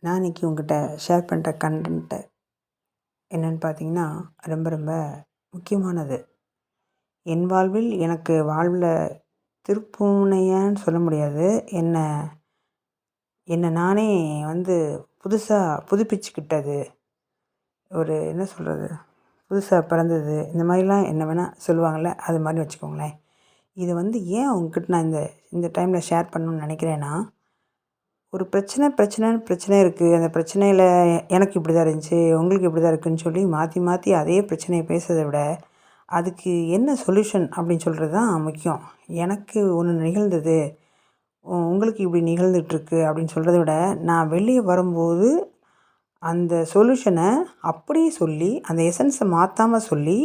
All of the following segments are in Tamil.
நான் இன்றைக்கி உங்கள்கிட்ட ஷேர் பண்ணுற கண்டென்ட்டு என்னென்னு பார்த்தீங்கன்னா, ரொம்ப ரொம்ப முக்கியமானது. என் வாழ்வில் எனக்கு வாழ்வில் திருப்புமுனையான்னு சொல்ல முடியாது. என்ன என்ன நானே வந்து புதுப்பிச்சுக்கிட்டது. ஒரு என்ன சொல்கிறது, புதுசா பிறந்தது. இந்த மாதிரிலாம் என்ன வேணால் சொல்லுவாங்கள்ல, அது மாதிரி வச்சுக்கோங்களேன். இது ஏன் உங்ககிட்ட நான் இந்த இந்த டைமில் ஷேர் பண்ணணும்னு நினைக்கிறேன்னா, ஒரு பிரச்சனை இருக்குது. அந்த பிரச்சனையில் எனக்கு இப்படி தான் இருந்துச்சு, உங்களுக்கு இப்படி தான் இருக்குதுன்னு சொல்லி மாற்றி மாற்றி அதே பிரச்சனையை பேசுறதை விட, அதுக்கு என்ன சொல்யூஷன் அப்படின்னு சொல்கிறது தான் முக்கியம். எனக்கு ஒன்று நிகழ்ந்தது, உங்களுக்கு இப்படி நிகழ்ந்துகிட்ருக்கு அப்படின்னு சொல்கிறத விட, நான் வெளியே வரும்போது அந்த சொல்யூஷனை அப்படியே சொல்லி, அந்த எசன்ஸை மாற்றாமல் சொல்லி,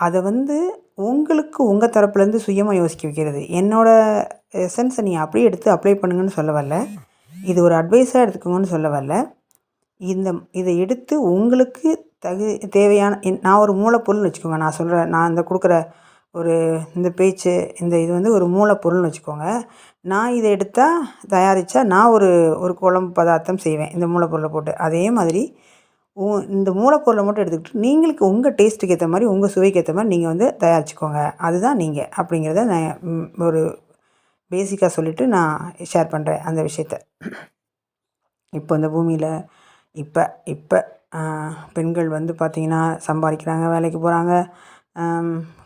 அதை உங்களுக்கு உங்கள் தரப்புலேருந்து சுயமாக யோசிக்க வைக்கிறது. என்னோடய எசன்ஸை நீ அப்படியே எடுத்து அப்ளை பண்ணுங்கன்னு சொல்ல வரல. இது ஒரு அட்வைஸாக எடுத்துக்கோங்கன்னு சொல்ல வரல. இதை எடுத்து உங்களுக்கு தேவையான நான் ஒரு மூலப்பொருள்னு வச்சுக்கோங்க. நான் கொடுக்குற ஒரு இந்த பேச்சு, இது ஒரு மூலப்பொருள்னு வச்சுக்கோங்க. நான் இதை தயாரித்தா நான் ஒரு குழம்பு பதார்த்தம் செய்வேன் இந்த மூலப்பொருளை போட்டு. அதே மாதிரி இந்த மூலப்பொருளை மட்டும் எடுத்துக்கிட்டு நீங்களுக்கு உங்கள் டேஸ்ட்டுக்கு ஏற்ற மாதிரி, உங்கள் சுவைக்கு ஏற்ற மாதிரி நீங்கள் தயாரிச்சுக்கோங்க. அதுதான் நீங்கள் அப்படிங்கிறத நான் ஒரு பேசிக்காக சொல்லிவிட்டு நான் ஷேர் பண்ணுறேன் அந்த விஷயத்த. இப்போ இந்த பூமியில் இப்போ பெண்கள் பார்த்திங்கன்னா சம்பாதிக்கிறாங்க, வேலைக்கு போகிறாங்க,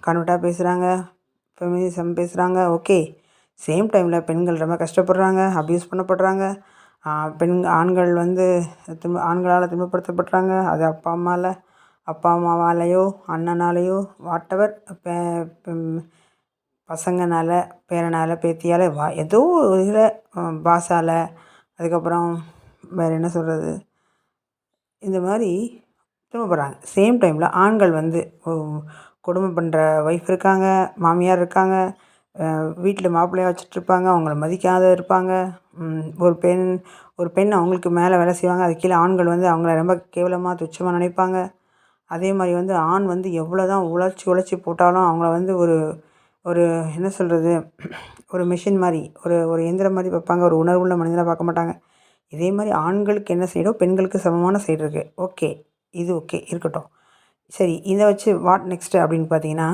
கன்வெர்ட்டாக பேசுகிறாங்க, ஃபெமினிசம் பேசுகிறாங்க. ஓகே. சேம் டைமில் பெண்கள் ரொம்ப கஷ்டப்படுறாங்க, அப்யூஸ் பண்ணப்படுறாங்க. ஆண்கள் ஆண்களால் துன்பப்படுத்தப்படுறாங்க. அது அப்பா அம்மாவாலேயோ அண்ணனாலேயோ வாட்டவர், பசங்கனால, பேரனால், பேத்தியால், ஏதோ ஒரு இதில் பாஸால், அதுக்கப்புறம் வேறு என்ன சொல்கிறது, இந்த மாதிரி துன்பப்படுறாங்க. சேம் டைமில் ஆண்கள் கொடுமை பண்ணுற ஒய்ஃப் இருக்காங்க, மாமியார் இருக்காங்க, வீட்டில் மாப்பிள்ளையாக வச்சுட்ருப்பாங்க, அவங்கள மதிக்காத இருப்பாங்க. ஒரு பெண் அவங்களுக்கு மேலே வேலை செய்வாங்க, அது கீழே ஆண்கள் அவங்கள ரொம்ப கேவலமாக துச்சமாக நினைப்பாங்க. அதே மாதிரி ஆண் எவ்வளோ தான் உழைச்சி போட்டாலும் அவங்கள ஒரு ஒரு என்ன சொல்கிறது, ஒரு மிஷின் மாதிரி, ஒரு இயந்திரம் மாதிரி பார்ப்பாங்க. ஒரு உணர்வுள்ள மனிதனாக பார்க்க மாட்டாங்க. இதே மாதிரி ஆண்களுக்கு என்ன சைடோ பெண்களுக்கு சமமான சைடு இருக்குது. ஓகே, இது ஓகே இருக்கட்டும். சரி, இதை வச்சு வாட் நெக்ஸ்ட்டு அப்படின்னு பார்த்தீங்கன்னா,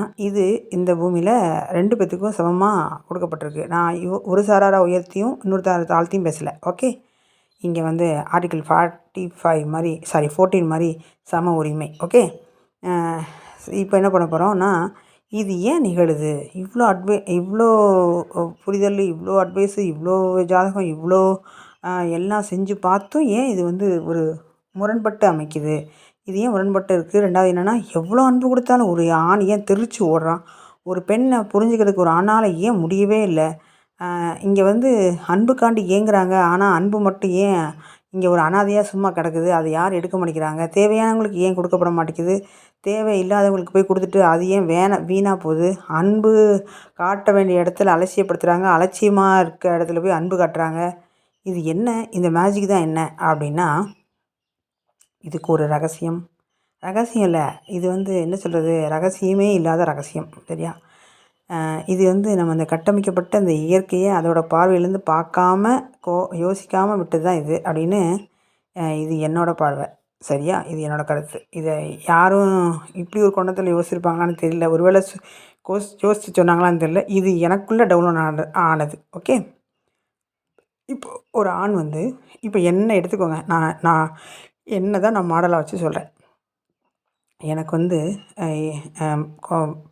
இந்த பூமியில் 2 பேத்துக்கும் சமமாக கொடுக்கப்பட்டிருக்கு. நான் ஒரு சாராரை உயர்த்தியும் இன்னொரு தாழ்த்தியும் பேசலை. ஓகே. இங்கே ஆர்டிகிள் 14 மாதிரி சம உரிமை. ஓகே. இப்போ என்ன பண்ண போகிறோம்னா, இது ஏன் நிகழுது, இவ்வளோ புரிதல், இவ்வளோ அட்வைஸு, இவ்வளோ ஜாதகம், இவ்வளோ எல்லாம் செஞ்சு பார்த்தும் ஏன் இது ஒரு முரண்பட்டு அமைக்குது, இது ஏன் முரண்பட்டு இருக்குது. ரெண்டாவது என்னென்னா, எவ்வளோ அன்பு கொடுத்தாலும் ஒரு ஆண் ஏன் தெரிச்சு ஓடுறான், ஒரு பெண்ணை புரிஞ்சுக்கிறதுக்கு ஒரு ஆணால் ஏன் முடியவே இல்லை. இங்கே அன்புக்காண்டி ஏங்குறாங்க, ஆனால் அன்பு மட்டும் ஏன் இங்கே ஒரு அனாதையாக சும்மா கிடக்குது, அதை யார் எடுக்க மாட்டேங்கிறாங்க, தேவையானவங்களுக்கு ஏன் கொடுக்கப்பட மாட்டேங்குது, தேவை இல்லாதவங்களுக்கு போய் கொடுத்துட்டு அது ஏன் வீணாக போகுது, அன்பு காட்ட வேண்டிய இடத்துல அலட்சியப்படுத்துகிறாங்க, அலட்சியமாக இருக்க இடத்துல போய் அன்பு காட்டுறாங்க. இது என்ன, இந்த மேஜிக் தான் என்ன அப்படின்னா, இதுக்கு ஒரு ரகசியம் இல்லை, இது என்ன சொல்கிறது, ரகசியமே இல்லாத ரகசியம். சரியா? இது நம்ம அந்த கட்டமைக்கப்பட்ட அந்த இயற்கையை அதோட பார்வையிலேருந்து பார்க்காம யோசிக்காமல் விட்டது தான் இது அப்படின்னு, இது என்னோடய பார்வை. சரியா? இது என்னோடய கருத்து. இதை யாரும் இப்படி ஒரு கோணத்தில் யோசிச்சிருப்பாங்களான்னு தெரியல, ஒருவேளை யோசித்து சொன்னாங்களான்னு தெரியல. இது எனக்குள்ளே டவுன்லோட் ஆனது. ஓகே. இப்போ ஒரு ஆண் இப்போ என்ன எடுத்துக்கோங்க, நான் என்ன தான் நான் மாடலாக வச்சு சொல்கிறேன். எனக்கு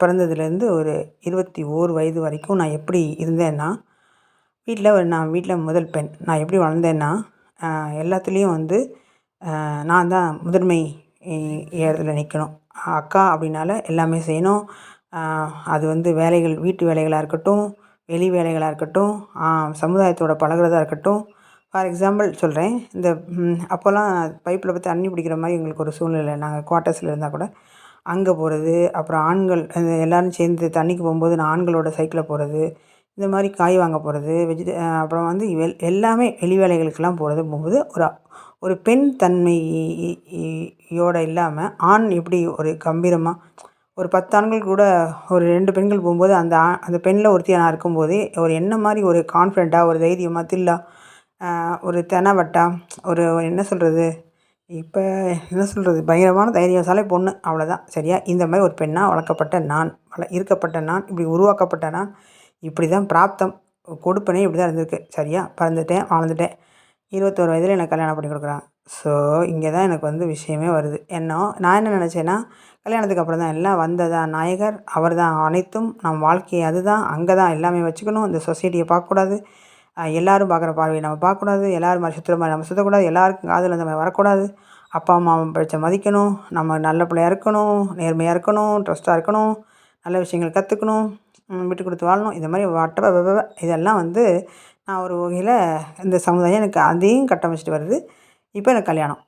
பிறந்ததுலேருந்து ஒரு 21 வயது வரைக்கும் நான் எப்படி இருந்தேன்னா, நான் வீட்டில் முதல் பெண். நான் எப்படி வளர்ந்தேன்னா, எல்லாத்துலேயும் நான் தான் முதன்மை இடத்துல நிற்கணும். அக்கா அப்படின்னால எல்லாமே செய்யணும். அது வேலைகள், வீட்டு வேலைகளாக இருக்கட்டும், வெளி வேலைகளாக இருக்கட்டும், சமுதாயத்தோட பழகுறதா இருக்கட்டும். ஃபார் எக்ஸாம்பிள் சொல்கிறேன், அப்போல்லாம் பைப்பில் தண்ணி பிடிக்கிற மாதிரி எங்களுக்கு ஒரு சூழ்நிலை. நாங்கள் குவார்ட்டர்ஸில் இருந்தால் கூட அங்கே போகிறது, அப்புறம் ஆண்கள் எல்லோரும் சேர்ந்து தண்ணிக்கு போகும்போது நான் ஆண்களோட சைக்கிளில் போகிறது, இந்த மாதிரி காய் வாங்க போகிறது, அப்புறம் எல்லாமே வெளி வேலைகளுக்கெல்லாம் போகும்போது ஒரு பெண் தன்மையோடு இல்லாமல் ஆண் எப்படி ஒரு கம்பீரமாக, ஒரு 10 ஆண்கள் கூட ஒரு 2 பெண்கள் போகும்போது அந்த பெண்ணில் ஒருத்தியாக நான் இருக்கும்போதே ஒரு என்ன மாதிரி ஒரு கான்ஃபிடெண்ட்டாக, ஒரு தைரியமாக, தில்லா ஒரு தெனவட்டா, ஒரு என்ன சொல்கிறது, இப்போ என்ன சொல்கிறது, பயங்கரமான தைரியசாலி பொண்ணு அவ்வளோதான். சரியா? இந்த மாதிரி ஒரு பெண்ணாக வளர்க்கப்பட்ட நான், இருக்கப்பட்ட நான், இப்படி உருவாக்கப்பட்ட நான், இப்படி தான் பிராப்தம், கொடுப்பனே இப்படி தான் இருந்திருக்கு. சரியா? பிறந்துட்டேன், வாழ்ந்துட்டேன். 21 வயதில் எனக்கு கல்யாணம் பண்ணி கொடுக்குறாங்க. ஸோ இங்கே தான் எனக்கு வந்து விஷயமே வருது. நான் என்ன நினச்சேன்னா, கல்யாணத்துக்கு அப்புறம் தான் எல்லாம் வந்ததா நாயகர் அவர் தான் அனைத்தும், நம் வாழ்க்கை அதுதான், அங்கே தான் எல்லாமே வச்சுக்கணும், இந்த சொசைட்டியை பார்க்கக்கூடாது, எல்லோரும் பார்க்குற பார்வையை நம்ம பார்க்கக்கூடாது, எல்லோரும் மாதிரி சுற்றுற மாதிரி நம்ம சுற்றக்கூடாது, எல்லாருக்கும் காதில் அந்த மாதிரி வரக்கூடாது, அப்பா அம்மா பேச்சை மதிக்கணும், நம்ம நல்ல பிள்ளையா இருக்கணும், நேர்மையாக இருக்கணும், ட்ரஸ்ட்டாக இருக்கணும், நல்ல விஷயங்கள் கற்றுக்கணும், விட்டு கொடுத்து வாழணும், இந்த மாதிரி இதெல்லாம் வந்து நான் ஒரு வகையில் இந்த சமுதாயம் எனக்கு அதையும் கட்டமைச்சிட்டு வருது. இப்போ எனக்கு கல்யாணம்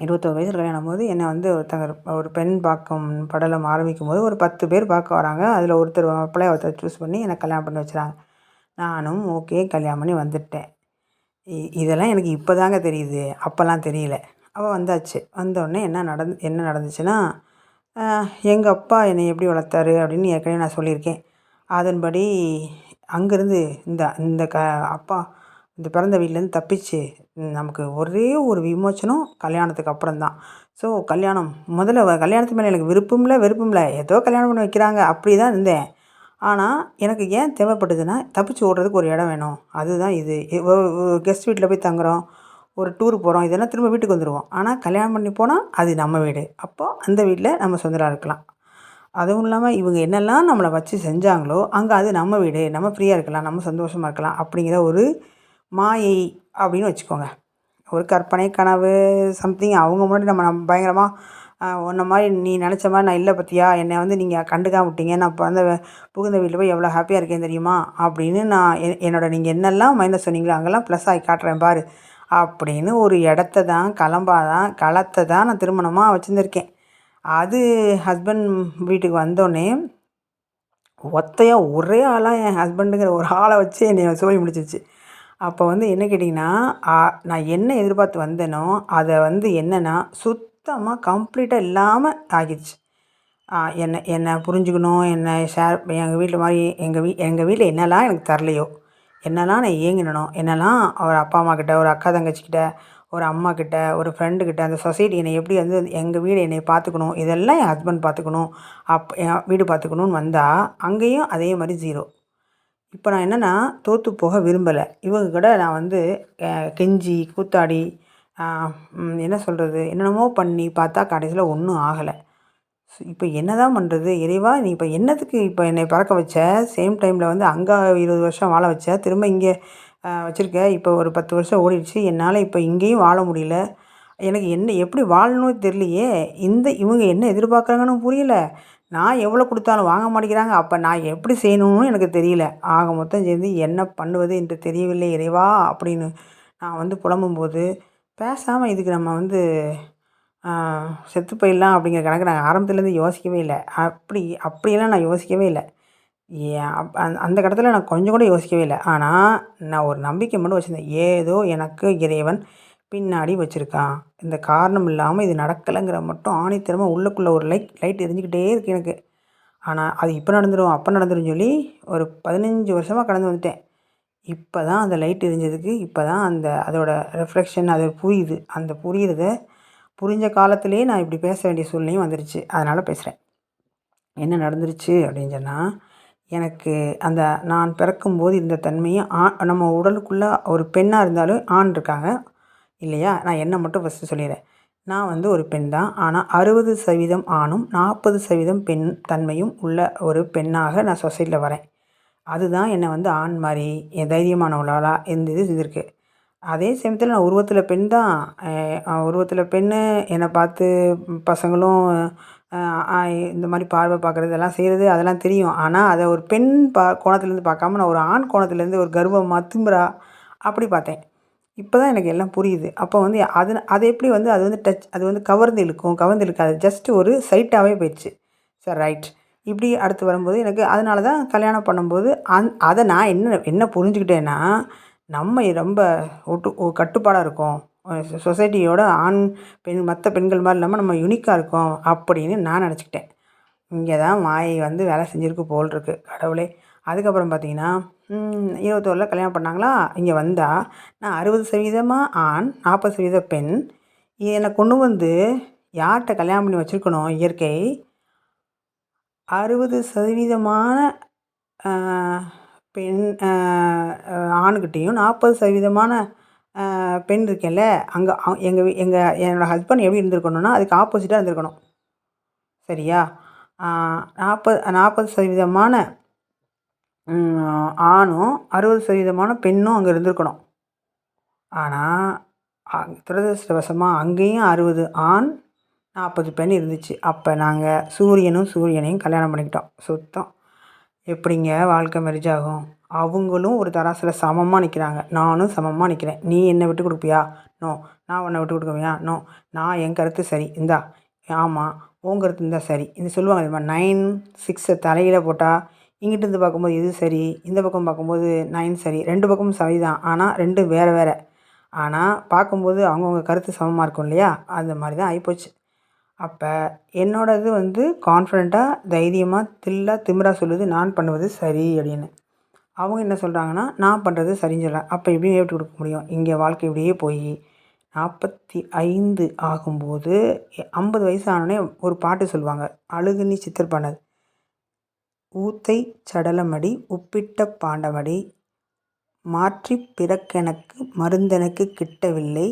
21 வயசில் கல்யாணம் போது என்னை வந்து ஒரு பெண் பார்க்கும் படலம் ஆரம்பிக்கும் போது ஒரு 10 பேர் பார்க்க வராங்க. அதில் ஒருத்தர் மாப்பிள்ளைய ஒருத்தர் சூஸ் பண்ணி எனக்கு கல்யாணம் பண்ணி வச்சுறாங்க. நானும் ஓகே கல்யாணம் பண்ணி வந்துட்டேன். இதெல்லாம் எனக்கு இப்போ தாங்க தெரியுது, அப்போல்லாம் தெரியல. அவள் வந்தாச்சு. வந்தோடனே என்ன நடந்துச்சுன்னா, எங்கள் அப்பா என்னை எப்படி வளர்த்தாரு அப்படின்னு ஏற்கனவே நான் சொல்லியிருக்கேன். அதன்படி அங்கேருந்து இந்த இந்த அப்பா இந்த பிறந்த வீட்டிலேருந்து தப்பிச்சு நமக்கு ஒரே ஒரு விமோச்சனம் கல்யாணத்துக்கு அப்புறம் தான். ஸோ கல்யாணம் முதல்ல கல்யாணத்து மேலே எனக்கு வெறுப்பும் இல்லை, ஏதோ கல்யாணம் பண்ணி வைக்கிறாங்க அப்படி தான் இருந்தேன். ஆனால் எனக்கு ஏன் தேவைப்பட்டதுன்னா, தப்பிச்சு ஓடுறதுக்கு ஒரு இடம் வேணும். அதுதான் இது. கெஸ்ட் வீட்டில் போய் தங்குறோம், ஒரு டூர் போகிறோம், இதெல்லாம் திரும்ப வீட்டுக்கு வந்துடுவோம். ஆனால் கல்யாணம் பண்ணி போனால் அது நம்ம வீடு. அப்போது அந்த வீட்டில் நம்ம சொந்தமாக இருக்கலாம். அதுவும் இல்லாமல் இவங்க என்னெல்லாம் நம்மளை வச்சு செஞ்சாங்களோ அங்கே அது நம்ம வீடு, நம்ம ஃப்ரீயாக இருக்கலாம், நம்ம சந்தோஷமாக இருக்கலாம் அப்படிங்கிற ஒரு மாயை அப்படின்னு வச்சுக்கோங்க. ஒரு கற்பனை கனவு சம்திங். அவங்க முன்னாடி நம்ம உன்ன மாதிரி நீ நினச்ச மாதிரி நான் இல்லை பார்த்தியா, என்னை வந்து நீங்கள் கண்டுக்காம விட்டீங்க, நான் புகுந்த வீட்டில் போய் எவ்வளோ ஹாப்பியாக இருக்கேன் தெரியுமா அப்படின்னு நான் நீங்கள் என்னெல்லாம் மைனஸ் சொன்னீங்களோ அங்கெல்லாம் ப்ளஸ் ஆகி காட்டுறேன் பாரு அப்படின்னு ஒரு இடத்த தான் களத்தை தான் நான் திருமணமாக வச்சுருந்துருக்கேன். அது ஹஸ்பண்ட் வீட்டுக்கு வந்தோடனே ஒத்தையாக ஒரே ஆளாக என் ஹஸ்பண்டுங்கிற ஒரு ஆளை வச்சு என்னை சோழி முடிச்சிருச்சு. அப்போ வந்து என்ன கேட்டிங்கன்னா, நான் என்ன எதிர்பார்த்து வந்தேனோ அதை வந்து என்னென்னா சுத்தமாக கம்ப்ளீட்டாக இல்லாமல் ஆகிடுச்சு. என்னை புரிஞ்சுக்கணும், என்னை எங்கள் வீட்டில் மாதிரி எங்கள் வீட்டில் என்னெல்லாம் எனக்கு தரலையோ, என்னெல்லாம் நான் ஏங்கினனோ, என்னெல்லாம் ஒரு அப்பா அம்மாக்கிட்ட, ஒரு அக்கா தங்கச்சிக்கிட்ட, ஒரு அம்மாக்கிட்ட, ஒரு ஃப்ரெண்டுக்கிட்ட, அந்த சொசைட்டி என்னை எப்படி வந்து எங்கள் வீடு என்னை பார்த்துக்கணும், இதெல்லாம் என் ஹஸ்பண்ட் பார்த்துக்கணும், என் வீடு பார்த்துக்கணுன்னு வந்தால் அங்கேயும் அதே மாதிரி 0. இப்போ நான் என்னென்னா தோற்று போக விரும்பலை. இவங்க கூட நான் வந்து கெஞ்சி கூத்தாடி என்ன சொல்கிறது, என்னென்னமோ பண்ணி பார்த்தா கடைசியில் ஒன்றும் ஆகலை. இப்போ என்ன தான் பண்ணுறது, இறைவா நீ இப்போ என்னத்துக்கு இப்போ என்னை பறக்க வச்ச, சேம் டைமில் வந்து அங்கே 20 வருஷம் வாழ வச்ச, திரும்ப இங்கே வச்சுருக்க, இப்போ ஒரு 10 வருஷம் ஓடிடுச்சு, என்னால் இப்போ இங்கேயும் வாழ முடியல, எனக்கு என்ன எப்படி வாழணும்னு தெரியலையே, இவங்க என்ன எதிர்பார்க்குறாங்கன்னு புரியல, நான் எவ்வளோ கொடுத்தாலும் வாங்க மாட்டேங்கிறாங்க, அப்போ நான் எப்படி செய்யணும்னு எனக்கு தெரியல, ஆக மொத்தம் சேர்ந்து என்ன பண்ணுவது என்று தெரியவில்லை இறைவா அப்படின்னு நான் வந்து புலம்பும்போது, பேசாமல் இதுக்கு நம்ம வந்து செத்து போயிடலாம் அப்படிங்கிற கணக்கு நான் ஆரம்பத்துலேருந்து யோசிக்கவே இல்லை. அப்படியெல்லாம் நான் யோசிக்கவே இல்லை. அந்த கட்டத்தில் நான் கொஞ்சம் கூட யோசிக்கவே இல்லை. ஆனால் நான் ஒரு நம்பிக்கை மட்டும் வச்சுருந்தேன், ஏதோ எனக்கு இறைவன் பின்னாடி வச்சுருக்கான், இந்த காரணம் இல்லாமல் இது நடக்கலைங்கிற மட்டும் ஆணித்தரமாக உள்ளுக்குள்ளே ஒரு லைட் எரிஞ்சிக்கிட்டே இருக்குது எனக்கு. ஆனால் அது இப்போ நடந்துடும் அப்போ நடந்துடும் சொல்லி ஒரு 15 வருஷமாக கடந்து வந்துட்டேன். இப்போ தான் அந்த லைட் எரிஞ்சதுக்கு இப்போ தான் அதோட ரிஃப்ளெக்ஷன் அது புரியுது. அந்த புரிஞ்ச காலத்திலே நான் இப்படி பேச வேண்டிய சூழ்நிலையும் வந்துருச்சு. அதனால் பேசுகிறேன். என்ன நடந்துருச்சு அப்படின்னு சொன்னால், எனக்கு நான் பிறக்கும்போது இருந்த தன்மையும் நம்ம உடலுக்குள்ளே ஒரு பெண்ணாக இருந்தாலும் ஆண் இருக்காங்க இல்லையா? நான் என்னை மட்டும் ஃபஸ்ட்டு சொல்லிடுறேன். நான் வந்து ஒரு பெண் தான். ஆனால் 60% ஆணும் 40% பெண் தன்மையும் உள்ள ஒரு பெண்ணாக நான் சொசைட்டியில் வரேன். அதுதான் என்னை வந்து ஆண் மாதிரி தைரியமானவளாக இந்த இது செஞ்சுருக்கு. அதே சமயத்தில் நான் உருவத்தில் பெண் தான். உருவத்தில் பெண் என்னை பார்த்து பசங்களும் இந்த மாதிரி பார்வை பார்க்குறது இதெல்லாம் செய்கிறது அதெல்லாம் தெரியும். ஆனால் அதை ஒரு பெண் கோணத்துலேருந்து பார்க்காம நான் ஒரு ஆண் கோணத்துலேருந்து ஒரு கர்வமாக திமிரா அப்படி பார்த்தேன். இப்போ தான் எனக்கு எல்லாம் புரியுது. அப்போ வந்து அது எப்படி வந்து அது வந்து அது வந்து கவர்ந்து இழுக்காது. ஜஸ்ட் ஒரு சைட்டாகவே போயிடுச்சு. சரி ரைட். இப்படி அடுத்து வரும்போது எனக்கு அதனால தான் கல்யாணம் பண்ணும்போது அதை நான் என்ன புரிஞ்சுக்கிட்டேன்னா, நம்ம ரொம்ப கட்டுப்பாடாக இருக்கோம். சொசைட்டியோட ஆண் பெண் மற்ற பெண்கள் மாதிரி இல்லாமல் நம்ம யுனிக்காக இருக்கோம் அப்படின்னு நான் நினச்சிக்கிட்டேன். இங்கே தான் மாயை வந்து வேலை செஞ்சுருக்கு போல் இருக்குது கடவுளே. அதுக்கப்புறம் பார்த்திங்கன்னா 21 கல்யாணம் பண்ணாங்களா, இங்கே வந்தால் நான் 60% ஆண் 40% பெண். என்னை கொண்டு வந்து யார்கிட்ட கல்யாணம் பண்ணி வச்சுருக்கணும் இயற்கை, 60% பெண் ஆணுக்கிட்டேயும் 40% பெண் இருக்கேன்ல, அங்கே என்னோடய ஹஸ்பண்ட் எப்படி இருந்திருக்கணும்னா அதுக்கு ஆப்போசிட்டாக இருந்திருக்கணும். சரியா? 40% ஆணும் 60% பெண்ணும் அங்கே இருந்திருக்கணும். ஆனால் துரதிர்ஷ்டவசமாக அங்கேயும் 60 ஆண் 40 பெண் இருந்துச்சு. அப்போ நாங்கள் சூரியனையும் கல்யாணம் பண்ணிக்கிட்டோம். சுத்தம். எப்படிங்க வாழ்க்கை மெர்ஜ் ஆகும்? அவங்களும் ஒரு தராசில் சமமாக நிற்கிறாங்க, நானும் சமமாக நிற்கிறேன். நீ என்னை விட்டு கொடுப்பியா? நோ. நான் உன்னை விட்டு கொடுக்குவியா? நோ. நான் என் கருத்து சரி இந்தா, ஆமாம் உன் கருத்து இருந்தால் சரி. இது சொல்லுவாங்க தெரியுமா, 9 6 தலையில் போட்டால் இங்கிட்டு இருந்து பார்க்கும்போது இது சரி, இந்த பக்கம் பார்க்கும்போது 9 சரி. 2 பக்கமும் சரி தான், ஆனால் 2 வேறு வேறு. ஆனால் பார்க்கும்போது அவங்கவுங்க கருத்து சமமாக இருக்கும் இல்லையா? அந்த மாதிரி தான் ஆகிப்போச்சு. அப்போ என்னோடது கான்ஃபிடெண்ட்டாக தைரியமாக திமிரா சொல்லுது நான் பண்ணுவது சரி அப்படின்னு. அவங்க என்ன சொல்கிறாங்கன்னா நான் பண்ணுறது சரின்னு சொல்கிறேன். அப்போ எப்படி விட்டு கொடுக்க முடியும்? இங்கே வாழ்க்கை இப்படியே போய் 45 ஆகும்போது 50 வயசு ஆனோடனே ஒரு பாட்டு சொல்லுவாங்க, அழுகுனி சித்தர் பண்ணது. ஊத்தை சடலமடி உப்பிட்ட பாண்டமடி மாற்றி பிறக்கெனக்கு மருந்தெனக்கு கிட்டவில்லை,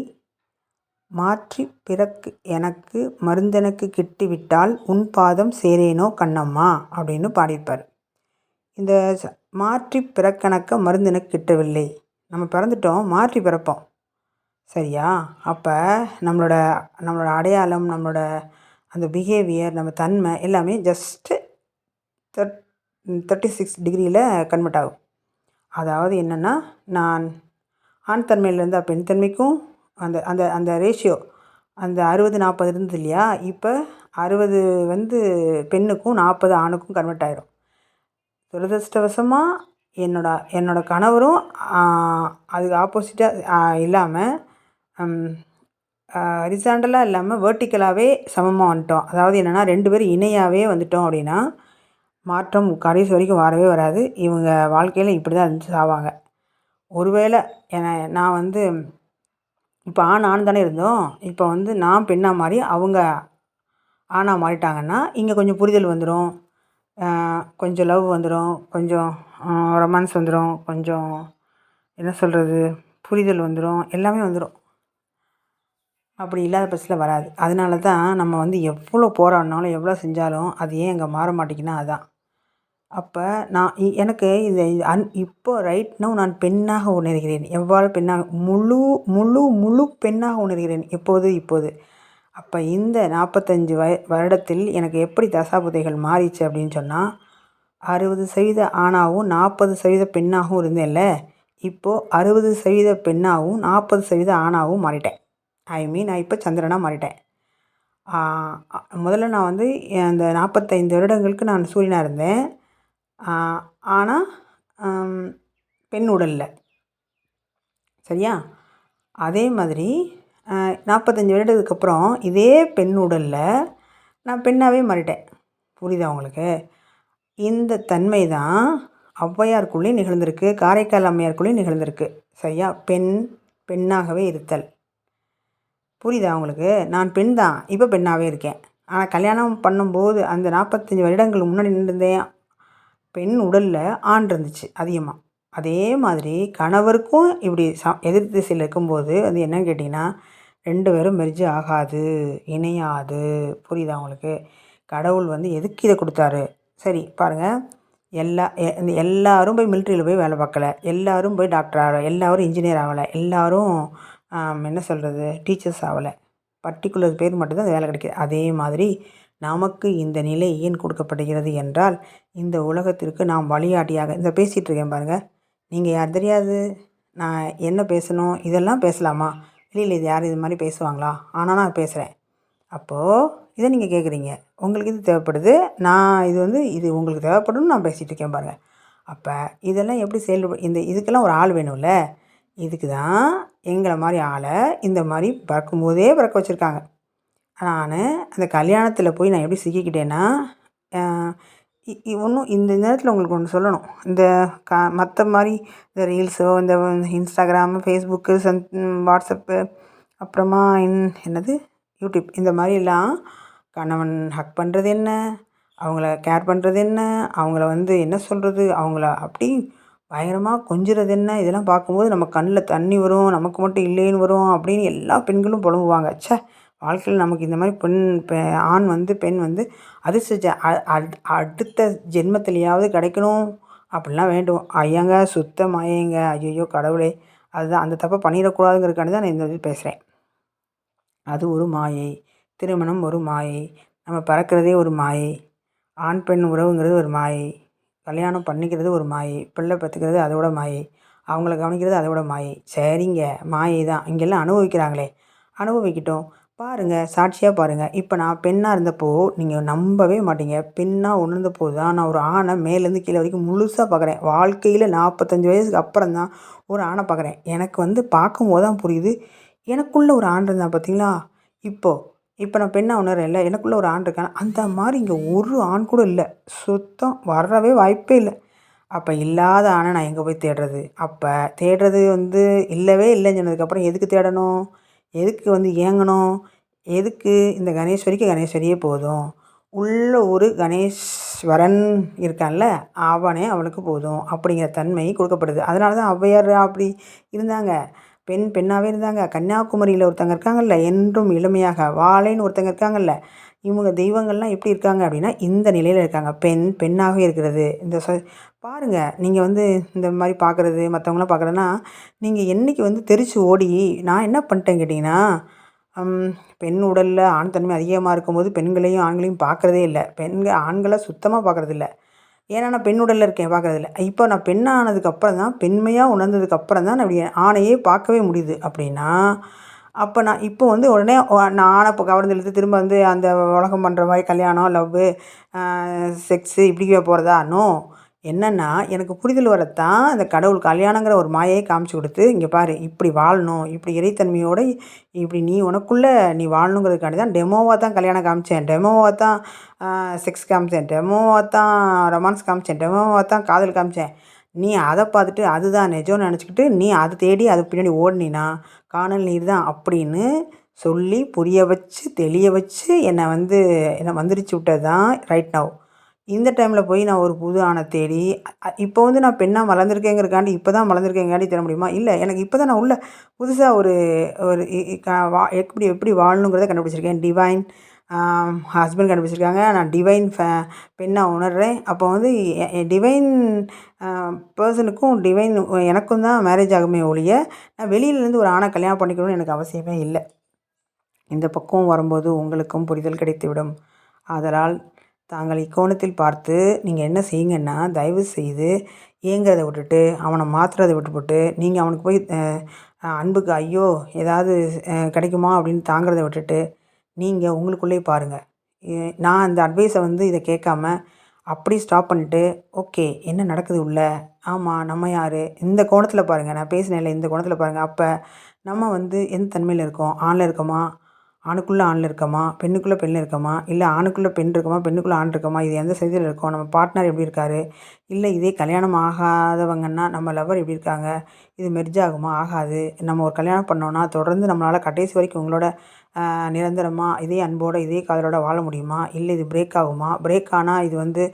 மாற்றி பிறக்கு எனக்கு மருந்தெனக்கு கிட்டிவிட்டால் உன் பாதம் சேரேனோ கண்ணம்மா அப்படின்னு பாடியிருப்பார். இந்த மாற்றி பிறக்கணக்க மருந்தெனக்கு கிட்டவில்லை, நம்ம பிறந்துட்டோம், மாற்றி பிறப்போம். சரியா? அப்போ நம்மளோட அடையாளம், நம்மளோட அந்த பிஹேவியர், நம்ம தன்மை எல்லாமே ஜஸ்ட்டு 36 டிகிரியில் கன்வெர்ட் ஆகும். அதாவது என்னென்னா, நான் ஆண் தன்மையிலேருந்து பெண் தன்மைக்கும் அந்த அந்த அந்த ரேஷியோ அந்த 60-40 இருந்தது இல்லையா, இப்போ 60 பெண்ணுக்கும் 40 ஆணுக்கும் கன்வெர்ட் ஆகிரும். துரதிர்ஷ்டவசமாக என்னோட கணவரும் அதுக்கு ஆப்போசிட்டாக இல்லாமல் ஹரிசாண்டலாக இல்லாமல் வெர்டிக்கலாகவே சமமாக வந்துட்டோம். அதாவது என்னென்னா 2 பேரும் இணையாகவே வந்துட்டோம் அப்படின்னா மாற்றம் கடைசி வரைக்கும் வரவே வராது. இவங்க வாழ்க்கையில் இப்படி தான் இருந்துச்சு சாவாங்க. ஒருவேளை நான் இப்போ ஆண் தானே இருந்தோம், இப்போ நான் பெண்ணாக மாறி அவங்க ஆணாக மாறிட்டாங்கன்னா இங்கே கொஞ்சம் புரிதல் வந்துடும், கொஞ்சம் லவ் வந்துடும், கொஞ்சம் ரொமான்ஸ் வந்துடும், கொஞ்சம் என்ன சொல்கிறது புரிதல் வந்துடும், எல்லாமே வந்துடும். அப்படி இல்லாத பட்சத்தில் வராது. அதனால தான் நம்ம எவ்வளோ போராடினாலும் எவ்வளோ செஞ்சாலும் அது ஏன் அங்கே மாற மாட்டேங்குன்னா அதுதான். அப்போ நான் எனக்கு இது இப்போ ரைட் நவ் நான் பெண்ணாக உணர்கிறேன். எவ்வாறு பெண்ணாக முழு முழு முழு பெண்ணாக உணர்கிறேன். இப்போது அப்போ இந்த 45 வருடத்தில் எனக்கு எப்படி தசாபுதைகள் மாறிச்சு அப்படின்னு சொன்னால், 60% ஆணாகவும் 40% பெண்ணாகவும் இருந்தேன்ல, இப்போது 60% பெண்ணாகவும் 40% ஆணாகவும் மாறிட்டேன். நான் இப்போ சந்திரனாக மாறிட்டேன். முதல்ல நான் அந்த 45 வருடங்களுக்கு நான் சூரியனாக இருந்தேன். ஆனால் பெண் உடலில். சரியா? அதே மாதிரி 45 வருடத்துக்கு அப்புறம் இதே பெண் உடலில் நான் பெண்ணாகவே மாறிட்டேன். புரியுதா உங்களுக்கு? இந்த தன்மை தான் ஔவையாருக்குள்ளேயும் நிகழ்ந்திருக்கு, காரைக்கால் அம்மையாருக்குள்ளேயும் நிகழ்ந்திருக்கு. சரியா? பெண்ணாகவே இருத்தல். புரியுதா உங்களுக்கு? நான் பெண் தான், இப்போ பெண்ணாகவே இருக்கேன். ஆனால் கல்யாணம் பண்ணும்போது அந்த 45 வருடங்கள் முன்னாடி நின்றுருந்தேன், பெண் உடலில் ஆண் இருந்துச்சு அதிகமாக. அதே மாதிரி கணவருக்கும் இப்படி எதிர் திசையில் இருக்கும்போது என்னன்னு கேட்டிங்கன்னா 2 பேரும் மெர்ஜ் ஆகாது, இணையாது. புரியுதா உங்களுக்கு? கடவுள் எதுக்கு இதை கொடுத்தாரு? சரி பாருங்கள், எல்லாரும் போய் மிலிட்ரியில் போய் வேலை பார்க்கல, எல்லோரும் போய் டாக்டர் ஆகலை, எல்லோரும் இன்ஜினியர் ஆகலை, எல்லோரும் என்ன சொல்கிறது டீச்சர்ஸ் ஆகலை. பர்டிகுலர் பேர் மட்டும்தான் வேலை கிடைக்கிது. அதே மாதிரி நமக்கு இந்த நிலை ஏன் கொடுக்கப்படுகிறது என்றால், இந்த உலகத்திற்கு நாம் வழிகாட்டியாக இந்த பேசிகிட்டு இருக்கேன் பாருங்கள். நீங்கள் யார் தெரியாது, நான் என்ன பேசணும் இதெல்லாம் பேசலாமா? இல்லை இது யாரும் இது மாதிரி பேசுவாங்களா? ஆனால் நான் பேசுகிறேன். அப்போது இதை நீங்கள் கேட்குறீங்க, உங்களுக்கு இது தேவைப்படுது, நான் இது உங்களுக்கு தேவைப்படும்னு நான் பேசிகிட்டு இருக்கேன் பாருங்கள். அப்போ இதெல்லாம் எப்படி இதுக்கெல்லாம் ஒரு ஆள் வேணும்ல. இதுக்கு தான் எங்களை மாதிரி ஆளை இந்த மாதிரி பிறக்கும்போதே பிறக்க வச்சுருக்காங்க. நான் அந்த கல்யாணத்தில் போய் நான் எப்படி சிக்கிக்கிட்டேன்னா, ஒன்றும் இந்த நேரத்தில் உங்களுக்கு ஒன்று சொல்லணும். இந்த மற்ற மாதிரி இந்த ரீல்ஸோ, இந்த இன்ஸ்டாகிராமு, ஃபேஸ்புக்கு, வாட்ஸ்அப்பு, அப்புறமா என்னது யூடியூப், இந்த மாதிரிலாம் கணவன் ஹக் பண்ணுறது என்ன, அவங்கள கேர் பண்ணுறது என்ன, அவங்கள என்ன சொல்கிறது, அவங்கள அப்படி பயங்கரமாக கொஞ்சுறது என்ன, இதெல்லாம் பார்க்கும்போது நம்ம கண்ணில் தண்ணி வரும். நமக்கு மட்டும் இல்லைன்னு வரும் அப்படின்னு எல்லா பெண்களும் புலம்புவாங்க. ச்சே, வாழ்க்கையில் நமக்கு இந்த மாதிரி ஆண் பெண் அதிர்ஷ்ட அடுத்த ஜென்மத்திலேயாவது கிடைக்கணும் அப்படிலாம் வேண்டும். ஐயங்க சுத்த மாயங்க. ஐயையோ கடவுளே! அதுதான் அந்த தப்பை பண்ணிடக்கூடாதுங்கிறதுக்காண்டி தான் நான் இந்த இது பேசுகிறேன். அது ஒரு மாயை. திருமணம் ஒரு மாயை. நம்ம பிறக்கிறதே ஒரு மாயை. ஆண் பெண் உறவுங்கிறது ஒரு மாயை. கல்யாணம் பண்ணிக்கிறது ஒரு மாயை. பிள்ளை பெற்றுக்கிறது அதோட மாயை. அவங்கள கவனிக்கிறது அதோட மாயை. சரிங்க, மாயை தான். இங்கெல்லாம் அனுபவிக்கிறாங்களே, அனுபவிக்கட்டும். பாருங்கள், சாட்சியாக பாருங்கள். இப்போ நான் பெண்ணாக இருந்தப்போ நீங்கள் நம்பவே மாட்டீங்க. பெண்ணாக உணர்ந்தப்போ தான் நான் ஒரு ஆணை மேலேருந்து கீழே வரைக்கும் முழுசாக பார்க்குறேன். வாழ்க்கையில் 45 வயசுக்கு அப்புறம் தான் ஒரு ஆணை பார்க்குறேன். எனக்கு பார்க்கும்போது தான் புரியுது, எனக்குள்ளே ஒரு ஆண் இருந்தான் பார்த்தீங்களா. இப்போ நான் பெண்ணாக உணர்றேன்ல, எனக்குள்ளே ஒரு ஆண் இருக்கான். அந்த மாதிரி இங்கே ஒரு ஆண் கூட இல்லை. சுத்தம் வரவே வாய்ப்பே இல்லை. அப்போ இல்லாத ஆணை நான் எங்கே போய் தேடுறது? அப்போ தேடுறது இல்லவே இல்லைன்னு சொன்னதுக்கப்புறம் எதுக்கு தேடணும்? எதுக்கு ஏங்கணும்? எதுக்கு? இந்த கணேஸ்வரிக்கு கணேஸ்வரியே போதும். உள்ள ஒரு கணேஸ்வரன் இருக்கான்ல, அவனே அவனுக்கு போதும் அப்படிங்கிற தன்மை கொடுக்கப்படுது. அதனால தான் ஔவையார் அப்படி இருந்தாங்க. பெண்ணாகவே இருந்தாங்க. கன்னியாகுமரியில் ஒருத்தங்க இருக்காங்கல்ல, என்றும் இளமையாக வாழைன்னு ஒருத்தங்க இருக்காங்கல்ல, இவங்க தெய்வங்கள்லாம் எப்படி இருக்காங்க அப்படின்னா இந்த நிலையில் இருக்காங்க. பெண்ணாகவே இருக்கிறது. பாருங்கள், நீங்கள் இந்த மாதிரி பார்க்குறது, மற்றவங்களாம் பார்க்குறதுன்னா, நீங்கள் என்றைக்கு தெரித்து ஓடி நான் என்ன பண்ணிட்டேன்னு கேட்டிங்கன்னா, பெண் உடலில் ஆண் தன்மை அதிகமாக இருக்கும்போது பெண்களையும் ஆண்களையும் பார்க்குறதே இல்லை. ஆண்களை சுத்தமாக பார்க்குறதில்ல. ஏன்னா நான் பெண் உடலில் இருக்கேன், பார்க்குறதில்ல. இப்போ நான் பெண்ணானதுக்கப்புறம் தான், பெண்மையாக உணர்ந்ததுக்கப்புறம் தான் நான் இப்படி ஆணையே பார்க்கவே முடியுது. அப்படின்னா அப்போ நான் இப்போ உடனே நான் ஆணை இப்போ கவர்ந்து இழுத்து திரும்ப அந்த உலகம் பண்ணுற மாதிரி கல்யாணம், லவ்வு, செக்ஸு இப்படியே போகிறதா? நோ. என்னென்னா எனக்கு புரிதல் வரத்தான் இந்த கடவுள் கல்யாணங்கிற ஒரு மாயையை காமிச்சு கொடுத்து, இங்கே பாரு இப்படி வாழணும், இப்படி இறைத்தன்மையோடு இப்படி நீ உனக்குள்ளே நீ வாழணுங்கிறதுக்காண்டி தான் டெமோவாக தான் கல்யாணம் காமிச்சேன், டெமோவாக தான் செக்ஸ் காமிச்சேன், டெமோவாக தான் ரொமான்ஸ் காமிச்சேன், டெமோவாக தான் காதல் காமிச்சேன். நீ அதை பார்த்துட்டு அதுதான் நிஜம்னு நினச்சிக்கிட்டு நீ அதை தேடி அது பின்னாடி ஓடினா காணல் நீர் தான் அப்படின்னு சொல்லி புரிய வச்சு தெளிய வச்சு என்னை மந்திரிச்சு விட்டது தான் ரைட் நவ். இந்த டைமில் போய் நான் ஒரு புது ஆணை தேடி இப்போ நான் பெண்ணாக வளர்ந்துருக்கேங்கிறக்காண்டி இப்போ தான் வளர்ந்துருக்கேங்காண்டி தர முடியுமா? இல்லை, எனக்கு இப்போ தான் நான் உள்ள புதுசாக ஒரு ஒரு எப்படி எப்படி வாழணுங்கிறத கண்டுபிடிச்சிருக்கேன். டிவைன் ஹஸ்பண்ட் கண்டுபிடிச்சிருக்காங்க. நான் டிவைன் பெண்ணாக உணர்கிறேன். அப்போ டிவைன் பர்சனுக்கும் எனக்கும் தான் மேரேஜ் ஆகுமே ஒழிய நான் வெளியிலேருந்து ஒரு ஆணை கல்யாணம் பண்ணிக்கணும்னு எனக்கு அவசியமே இல்லை. இந்த பக்கம் வரும்போது உங்களுக்கும் புரிதல் கிடைத்துவிடும். ஆதலால் தாங்கள் இக்கோணத்தில் பார்த்து நீங்கள் என்ன செய்யுங்கன்னா, தயவு செய்து ஏங்கிறத விட்டுட்டு அவனை மாற்றுறதை விட்டுப்போட்டு நீங்கள் அவனுக்கு போய் அன்புக்கு ஐயோ ஏதாவது கிடைக்குமா அப்படின்னு தாங்கிறத விட்டுட்டு நீங்கள் உங்களுக்குள்ளேயே பாருங்கள். நான் அந்த அட்வைஸை இதை கேட்காம அப்படி ஸ்டாப் பண்ணிவிட்டு ஓகே என்ன நடக்குது உள்ள, ஆமாம் நம்ம யார், இந்த கோணத்தில் பாருங்கள், நான் பேசினேன்ல இந்த கோணத்தில் பாருங்கள். அப்போ நம்ம எந்த தன்மையில் இருக்கோம்? ஆணில் இருக்கோமா, ஆணுக்குள்ளே ஆணில் இருக்கோமா, பெண்ணுக்குள்ளே பெண்ணில் இருக்கோமா, இல்லை ஆணுக்குள்ளே பெண் இருக்கோமா, பெண்ணுக்குள்ளே ஆண் இருக்கோமா, இது எந்த சைடில் இருக்கோம், நம்ம பார்ட்னர் எப்படி இருக்கார், இல்லை இதே கல்யாணம் ஆகாதவங்கன்னா நம்ம லவர் எப்படி இருக்காங்க, இது மெர்ஜ் ஆகுமா ஆகாது, நம்ம ஒரு கல்யாணம் பண்ணோன்னா தொடர்ந்து நம்மளால் கடைசி வரைக்கும் உங்களோட நிரந்தரமாக இதே அன்போடு இதே காதலோடு வாழ முடியுமா, இல்லை இது பிரேக் ஆகுமா, பிரேக் ஆனால் இது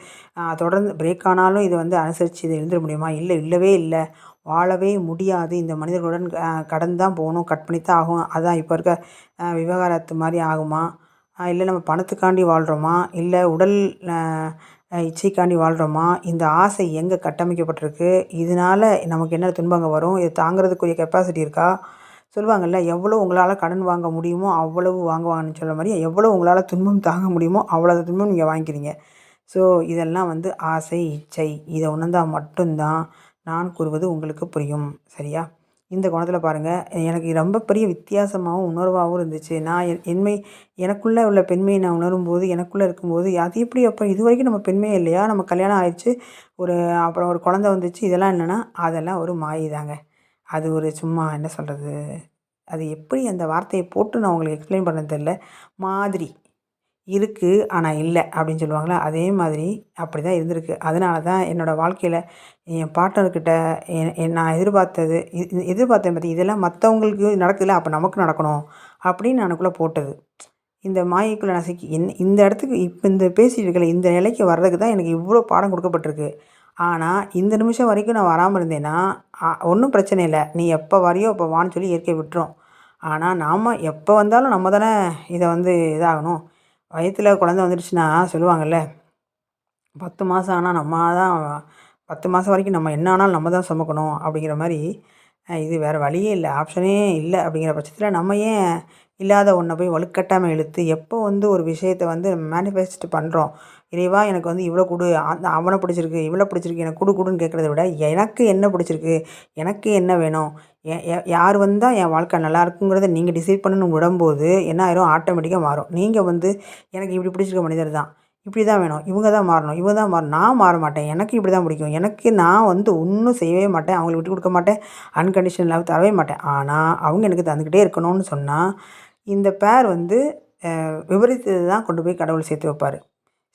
தொடர்ந்து பிரேக் ஆனாலும் இது அனுசரித்து இது இருந்துட முடியுமா, இல்லை இல்லவே இல்லை வாழவே முடியாது, இந்த மனிதர்களுடன் கடந்து தான் போகணும், கட் பண்ணி தான் ஆகும், அதான் இப்போ இருக்க விவகாரத்து மாதிரி ஆகுமா, இல்லை நம்ம பணத்துக்காண்டி வாழ்கிறோமா, இல்லை உடல் இச்சைக்காண்டி வாழ்கிறோமா, இந்த ஆசை எங்கே கட்டமைக்கப்பட்டிருக்கு, இதனால் நமக்கு என்ன துன்பங்கள் வரும், இது தாங்கிறதுக்குரிய கெப்பாசிட்டி இருக்கா, சொல்லுவாங்கள்ல எவ்வளோ உங்களால் கடன் வாங்க முடியுமோ அவ்வளவு வாங்குவாங்கன்னு சொல்கிற மாதிரி எவ்வளோ உங்களால் துன்பம் தாங்க முடியுமோ அவ்வளோ துன்பம் நீங்கள் வாங்கிக்கிறீங்க. ஸோ இதெல்லாம் ஆசை இச்சை, இதை உணர்ந்தால் மட்டும்தான் நான் கூறுவது உங்களுக்கு புரியும். சரியா? இந்த கோணத்தில் பாருங்கள், எனக்கு ரொம்ப பெரிய வித்தியாசமாகவும் உணர்வாகவும் இருந்துச்சு. நான் எனக்குள்ளே உள்ள பெண்மையை நான் உணரும்போது எனக்குள்ளே இருக்கும்போது அது எப்படி அப்போ இது வரைக்கும் நம்ம பெண்மையே இல்லையா, நம்ம கல்யாணம் ஆயிடுச்சு, அப்புறம் ஒரு குழந்தை வந்துச்சு, இதெல்லாம் என்னென்னா அதெல்லாம் ஒரு மாயை தாங்க. அது ஒரு சும்மா என்ன சொல்கிறது, அது எப்படி அந்த வார்த்தையை போட்டு நான் உங்களுக்கு எக்ஸ்பிளைன் பண்ண தெரில. மாதிரி இருக்குது ஆனால் இல்லை அப்படின்னு சொல்லுவாங்களே, அதே மாதிரி அப்படி தான் இருந்திருக்கு. அதனால தான் என்னோடய வாழ்க்கையில் என் பார்ட்னர்கிட்ட நான் எதிர்பார்த்தது எதிர்பார்த்தேன் பத்தி இதெல்லாம் மற்றவங்களுக்கு நடக்குதுல்ல, அப்போ நமக்கு நடக்கணும் அப்படின்னு எனக்குள்ளே போட்டது. இந்த மாயைக்குள்ள நான் சிக்கி இந்த இடத்துக்கு இப்போ இந்த பேசிட்டு இருக்கல இந்த நிலைக்கு வர்றதுக்கு தான் எனக்கு இவ்வளோ பாடம் கொடுக்கப்பட்டிருக்கு. ஆனால் இந்த நிமிஷம் வரைக்கும் நான் வராமல் இருந்தேன்னா, ஒன்றும் பிரச்சனை இல்லை. நீ எப்போ வரியோ அப்போ வான்னு சொல்லி இயற்கை விட்டுரும். ஆனால் நாம் எப்போ வந்தாலும் நம்ம தானே இதை இதாகணும். வயித்துல குழந்த வந்துடுச்சுன்னா சொல்லுவாங்கள்ல, 10 மாதம் ஆனால் நம்ம தான் 10 மாதம் வரைக்கும் நம்ம என்ன ஆனாலும் நம்ம தான் சுமக்கணும் அப்படிங்கிற மாரி, இது வேறு வழியே இல்லை, ஆப்ஷனே இல்லை அப்படிங்கிற பட்சத்தில் நம்ம ஏன் இல்லாத ஒன்றை போய் வலுக்கட்டாயமா இழுத்து எப்போ ஒரு விஷயத்தை மேனிஃபெஸ்ட் பண்ணுறோம். இறைவா எனக்கு இவ்வளோ குடு, அவனை பிடிச்சிருக்கு, இவ்வளோ பிடிச்சிருக்கு, எனக்கு குடு குடுன்னு கேட்குறத விட எனக்கு என்ன பிடிச்சிருக்கு, எனக்கு என்ன வேணும், யார் வந்தால் என் வாழ்க்கை நல்லா இருக்குங்கிறத நீங்கள் டிசைட் பண்ணணும்னு விடும்போது என்ன ஆயிரும், ஆட்டோமேட்டிக்காக மாறும். நீங்கள் எனக்கு இப்படி பிடிச்சிருக்க மனிதர் தான், இப்படி தான் வேணும், இவங்க தான் மாறணும், இவங்க தான் மாறணும், நான் மாற மாட்டேன், எனக்கு இப்படி தான் பிடிக்கும், எனக்கு நான் ஒன்றும் செய்யவே மாட்டேன், அவங்களுக்கு விட்டு கொடுக்க மாட்டேன், அன்கண்டிஷனல் லவ் தரவே மாட்டேன். ஆனால் அவங்க எனக்கு தந்துக்கிட்டே இருக்கணும்னு சொன்னால் இந்த பேர் விபரீதத்தை தான் கொண்டு போய் கடவுள் சேர்த்து வைப்பார்.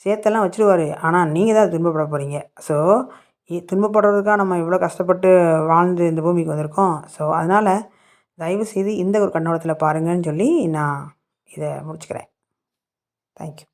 சேர்த்தெல்லாம் வச்சுருவாரு. ஆனால் நீங்கள் தான் துன்பப்பட போகிறீங்க. ஸோ துன்பப்படுறதுக்காக நம்ம இவ்வளோ கஷ்டப்பட்டு வாழ்ந்து இந்த பூமிக்கு வந்திருக்கோம். ஸோ அதனால் தயவுசெய்து இந்த ஒரு கண்ணோட்டத்தில் பாருங்கன்னு சொல்லி நான் இதை முடிச்சுக்கிறேன். தேங்க்யூ.